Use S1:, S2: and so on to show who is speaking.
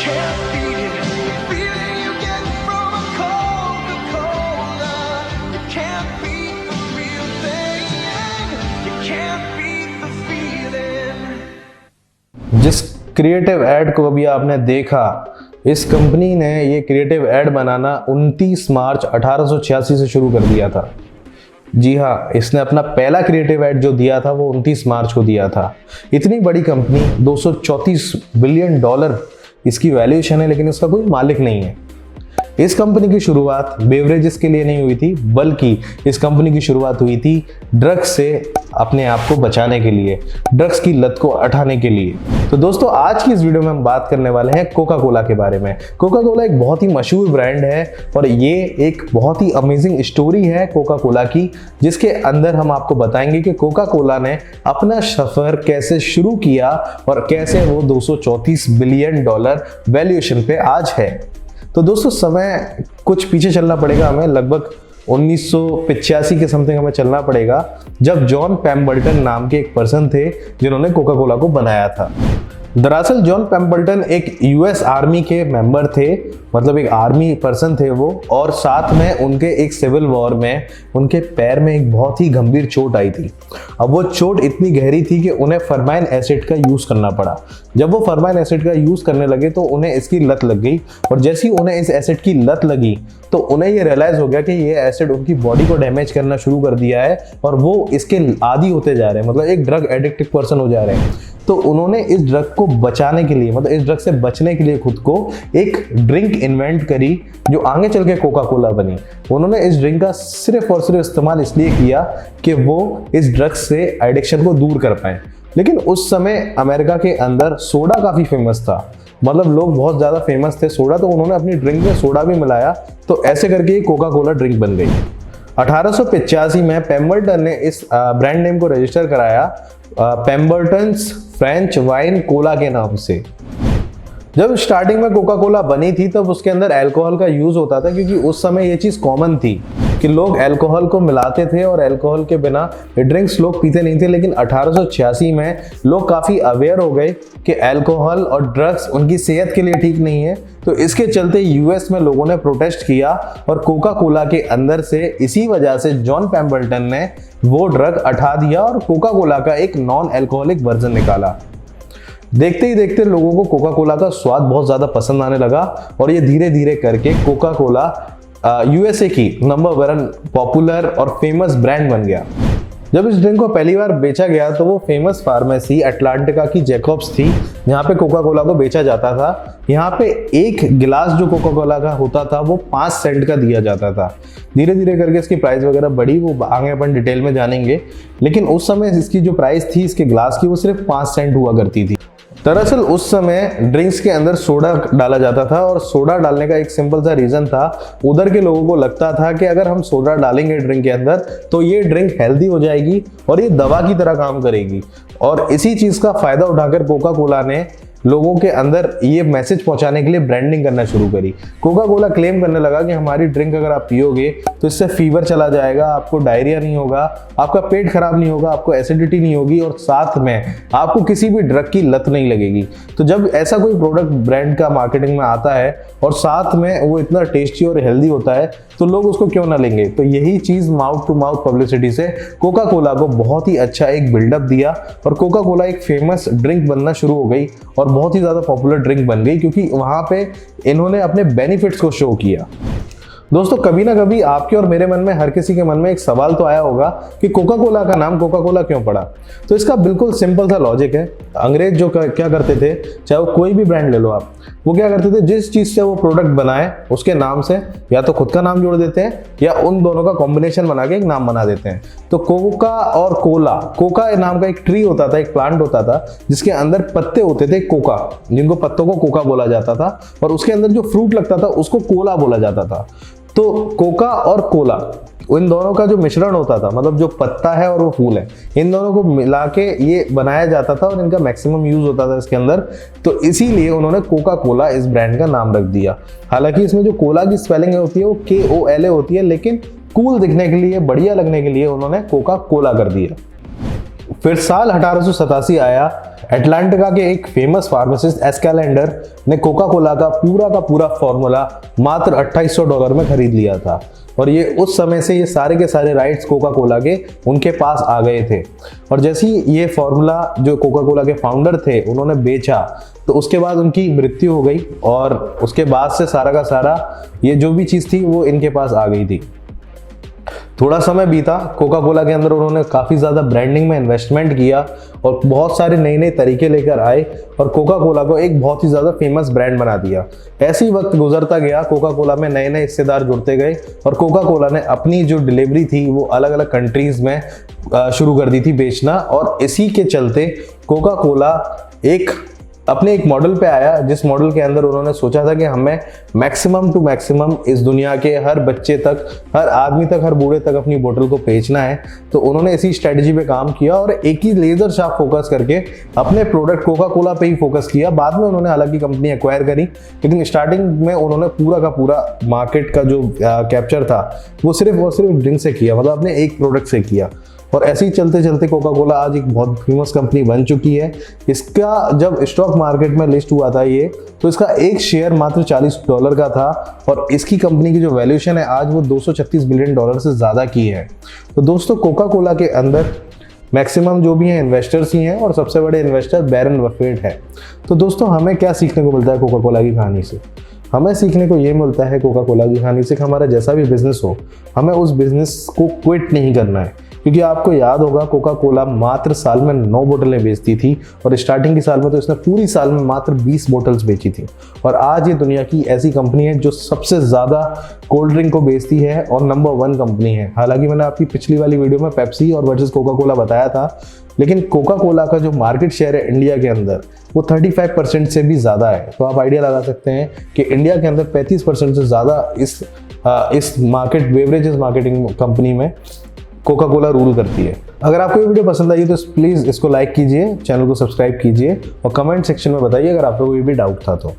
S1: can't beat it. The feeling you get from a Coca-Cola. You can't beat the real thing. You can't beat the feeling.
S2: जिस creative add को अभी आपने देखा, इस company ने ये क्रिएटिव ऐड बनाना 29 मार्च 1886 से शुरू कर दिया था। जी हाँ, इसने अपना पहला क्रिएटिव ऐड जो दिया था वो 29 मार्च को दिया था। इतनी बड़ी कंपनी, 234 बिलियन डॉलर इसकी वैल्यूएशन है, लेकिन इसका कोई मालिक नहीं है। इस कंपनी की शुरुआत बेवरेजेस के लिए नहीं हुई थी, बल्कि इस कंपनी की शुरुआत हुई थी ड्रग्स से अपने आप को बचाने के लिए, ड्रग्स की लत को हटाने के लिए। तो दोस्तों, आज की इस वीडियो में हम बात करने वाले हैं कोका कोला के बारे में। कोका कोला एक बहुत ही मशहूर ब्रांड है और ये एक बहुत ही अमेजिंग स्टोरी है कोका कोला की, जिसके अंदर हम आपको बताएंगे कि कोका कोला ने अपना सफर कैसे शुरू किया और कैसे वो 234 बिलियन डॉलर वैल्यूएशन पे आज है। तो दोस्तों, समय कुछ पीछे चलना पड़ेगा हमें, लगभग 1985 के समथिंग हमें चलना पड़ेगा, जब जॉन पेम्बल्टन नाम के एक पर्सन थे जिन्होंने कोका कोला को बनाया था। दरअसल जॉन पेम्बल्टन एक यूएस आर्मी के मेंबर थे, मतलब एक आर्मी पर्सन थे वो, और साथ में उनके एक सिविल वॉर में उनके पैर में एक बहुत ही गंभीर चोट आई थी। अब वो चोट इतनी गहरी थी कि उन्हें फॉर्माइन एसिड का यूज़ करना पड़ा। जब वो फॉर्माइन एसिड का यूज़ करने लगे तो उन्हें इसकी लत लग गई, और जैसे ही उन्हें इस एसिड की लत लगी तो उन्हें ये रियलाइज़ हो गया कि ये एसिड उनकी बॉडी को डैमेज करना शुरू कर दिया है और वो इसके आदी होते जा रहे हैं, मतलब एक ड्रग एडिक्टिव पर्सन हो जा रहे हैं। तो उन्होंने इस ड्रग को बचाने के लिए, मतलब इस ड्रग से बचने के लिए खुद को एक ड्रिंक इन्वेंट करी जो आगे चल के कोका कोला बनी। उन्होंने इस ड्रिंक का सिर्फ और सिर्फ इस्तेमाल इसलिए किया कि वो इस ड्रग से एडिक्शन को दूर कर पाए। लेकिन उस समय अमेरिका के अंदर सोडा काफ़ी फेमस था, मतलब लोग बहुत ज़्यादा फेमस थे सोडा, तो उन्होंने अपनी ड्रिंक में सोडा भी मिलाया, तो ऐसे करके कोका कोला ड्रिंक बन गई। 1885 में पेम्बल्टन ने इस ब्रांड नेम को रजिस्टर कराया पेम्बल्टन्स फ्रेंच वाइन कोला के नाम से। जब स्टार्टिंग में कोका कोला बनी थी तब उसके अंदर अल्कोहल का यूज़ होता था, क्योंकि उस समय ये चीज़ कॉमन थी कि लोग अल्कोहल को मिलाते थे और अल्कोहल के बिना ड्रिंक्स लोग पीते नहीं थे। लेकिन 1886 में लोग काफ़ी अवेयर हो गए कि अल्कोहल और ड्रग्स उनकी सेहत के लिए ठीक नहीं है, तो इसके चलते यूएस में लोगों ने प्रोटेस्ट किया और कोका कोला के अंदर से इसी वजह से जॉन पेम्बल्टन ने वो ड्रग हटा दिया और कोका कोला का एक नॉन अल्कोहलिक वर्जन निकाला। देखते ही देखते लोगों को कोका कोला का स्वाद बहुत ज़्यादा पसंद आने लगा और ये धीरे धीरे करके कोका कोला यूएसए की नंबर 1 पॉपुलर और फेमस ब्रांड बन गया। जब इस ड्रिंक को पहली बार बेचा गया तो वो फेमस फार्मेसी अटलांटिका की जैकब्स थी, जहाँ पे कोका कोला को बेचा जाता था। यहाँ पे एक गिलास जो कोका कोला का होता था वो 5 सेंट का दिया जाता था। धीरे धीरे करके इसकी प्राइस वगैरह बढ़ी, वो आगे अपन डिटेल में जानेंगे, लेकिन उस समय इसकी जो प्राइस थी इसके गिलास की वो सिर्फ 5 सेंट हुआ करती थी। दरअसल उस समय ड्रिंक्स के अंदर सोडा डाला जाता था और सोडा डालने का एक सिंपल सा रीज़न था, उधर के लोगों को लगता था कि अगर हम सोडा डालेंगे ड्रिंक के अंदर तो ये ड्रिंक हेल्दी हो जाएगी और ये दवा की तरह काम करेगी। और इसी चीज़ का फ़ायदा उठाकर कोका कोला ने लोगों के अंदर ये मैसेज पहुंचाने के लिए ब्रांडिंग करना शुरू करी। कोका कोला क्लेम करने लगा कि हमारी ड्रिंक अगर आप पियोगे तो इससे फीवर चला जाएगा, आपको डायरिया नहीं होगा, आपका पेट खराब नहीं होगा, आपको एसिडिटी नहीं होगी और साथ में आपको किसी भी ड्रग की लत नहीं लगेगी। तो जब ऐसा कोई प्रोडक्ट ब्रांड का मार्केटिंग में आता है और साथ में वो इतना टेस्टी और हेल्दी होता है तो लोग उसको क्यों ना लेंगे। तो यही चीज़ माउथ टू माउथ पब्लिसिटी से कोका कोला को बहुत ही अच्छा एक बिल्डअप दिया और कोका कोला एक फेमस ड्रिंक बनना शुरू हो गई और बहुत ही ज़्यादा पॉपुलर ड्रिंक बन गई, क्योंकि वहाँ पे इन्होंने अपने बेनिफिट्स को शो किया। दोस्तों, कभी ना कभी आपके और मेरे मन में, हर किसी के मन में एक सवाल तो आया होगा कि कोका कोला का नाम कोका कोला क्यों पड़ा। तो इसका बिल्कुल सिंपल सा लॉजिक है। अंग्रेज जो क्या करते थे, चाहे वो कोई भी ब्रांड ले लो आप, वो क्या करते थे, जिस चीज़ से वो प्रोडक्ट बनाए उसके नाम से या तो खुद का नाम जोड़ देते हैं या उन दोनों का कॉम्बिनेशन बना के एक नाम बना देते हैं। तो कोका और कोला, कोका नाम का एक ट्री होता था, एक प्लांट होता था जिसके अंदर पत्ते होते थे कोका, जिनको पत्तों को कोका बोला जाता था, और उसके अंदर जो फ्रूट लगता था उसको कोला बोला जाता था। तो कोका और कोला, इन दोनों का जो मिश्रण होता था, मतलब जो पत्ता है और वो फूल है, इन दोनों को मिला के ये बनाया जाता था और इनका मैक्सिमम यूज होता था इसके अंदर। तो इसीलिए उन्होंने कोका कोला इस ब्रांड का नाम रख दिया। हालांकि इसमें जो कोला की स्पेलिंग होती है वो KOLA होती है, लेकिन कूल दिखने के लिए, बढ़िया लगने के लिए उन्होंने कोका कोला कर दिया। फिर साल 1887 आया, एटलांटिका के एक फेमस फार्मासिस्ट एस्कैलेंडर ने कोका कोला का पूरा फॉर्मूला मात्र $2800 में खरीद लिया था। और ये उस समय से ये सारे के सारे राइट्स कोका कोला के उनके पास आ गए थे। और जैसे ही ये फॉर्मूला जो कोका कोला के फाउंडर थे उन्होंने बेचा, तो उसके बाद उनकी मृत्यु हो गई और उसके बाद से सारा का सारा ये जो भी चीज़ थी वो इनके पास आ गई थी। थोड़ा समय बीता, कोका कोला के अंदर उन्होंने काफ़ी ज़्यादा ब्रांडिंग में इन्वेस्टमेंट किया और बहुत सारे नए तरीके लेकर आए और कोका कोला को एक बहुत ही ज़्यादा फेमस ब्रांड बना दिया। ऐसे ही वक्त गुजरता गया, कोका कोला में नए हिस्सेदार जुड़ते गए और कोका कोला ने अपनी जो डिलीवरी थी वो अलग अलग कंट्रीज़ में शुरू कर दी थी बेचना। और इसी के चलते कोका कोला अपने एक मॉडल पे आया जिस मॉडल के अंदर उन्होंने सोचा था कि हमें मैक्सिमम टू मैक्सिमम इस दुनिया के हर बच्चे तक, हर आदमी तक, हर बूढ़े तक अपनी बोतल को बेचना है। तो उन्होंने इसी स्ट्रेटजी पे काम किया और एक ही लेजर शार्प फोकस करके अपने प्रोडक्ट कोका कोला पे ही फोकस किया। बाद में उन्होंने हालांकि कंपनी एक्वायर करी, लेकिन स्टार्टिंग में उन्होंने पूरा का पूरा मार्केट का जो कैप्चर था वो सिर्फ और सिर्फ ड्रिंक से किया, मतलब अपने एक प्रोडक्ट से किया। और ऐसे ही चलते चलते कोका कोला आज एक बहुत फेमस कंपनी बन चुकी है। इसका जब स्टॉक मार्केट में लिस्ट हुआ था ये, तो इसका एक शेयर मात्र $40 का था और इसकी कंपनी की जो वैल्यूएशन है आज वो $236 बिलियन से ज़्यादा की है। तो दोस्तों कोका कोला के अंदर मैक्सिमम जो भी हैं इन्वेस्टर्स ही हैं और सबसे बड़े इन्वेस्टर वॉरेन बफेट है। तो दोस्तों हमें क्या सीखने को मिलता है कोका कोला की कहानी से? हमें सीखने को ये मिलता है कोका कोला की कहानी से कि हमारा जैसा भी बिजनेस हो, हमें उस बिजनेस को क्विट नहीं करना है। क्योंकि आपको याद होगा कोका कोला मात्र साल में 9 बोतलें बेचती थी और स्टार्टिंग की साल में तो इसने पूरी साल में मात्र 20 बोतल्स बेची थी। और आज ये दुनिया की ऐसी कंपनी है जो सबसे ज़्यादा कोल्ड ड्रिंक को बेचती है और नंबर 1 कंपनी है। हालांकि मैंने आपकी पिछली वाली वीडियो में पेप्सी और वर्सेस कोका कोला बताया था, लेकिन कोका कोला का जो मार्केट शेयर है इंडिया के अंदर वो 35% से भी ज़्यादा है। तो आप आइडिया लगा सकते हैं कि इंडिया के अंदर 35% से ज़्यादा इस मार्केट बेवरेजेस मार्केटिंग कंपनी में कोका कोला रूल करती है। अगर आपको ये वीडियो पसंद आई तो प्लीज़ इसको लाइक कीजिए, चैनल को सब्सक्राइब कीजिए और कमेंट सेक्शन में बताइए अगर आपको कोई भी डाउट था तो।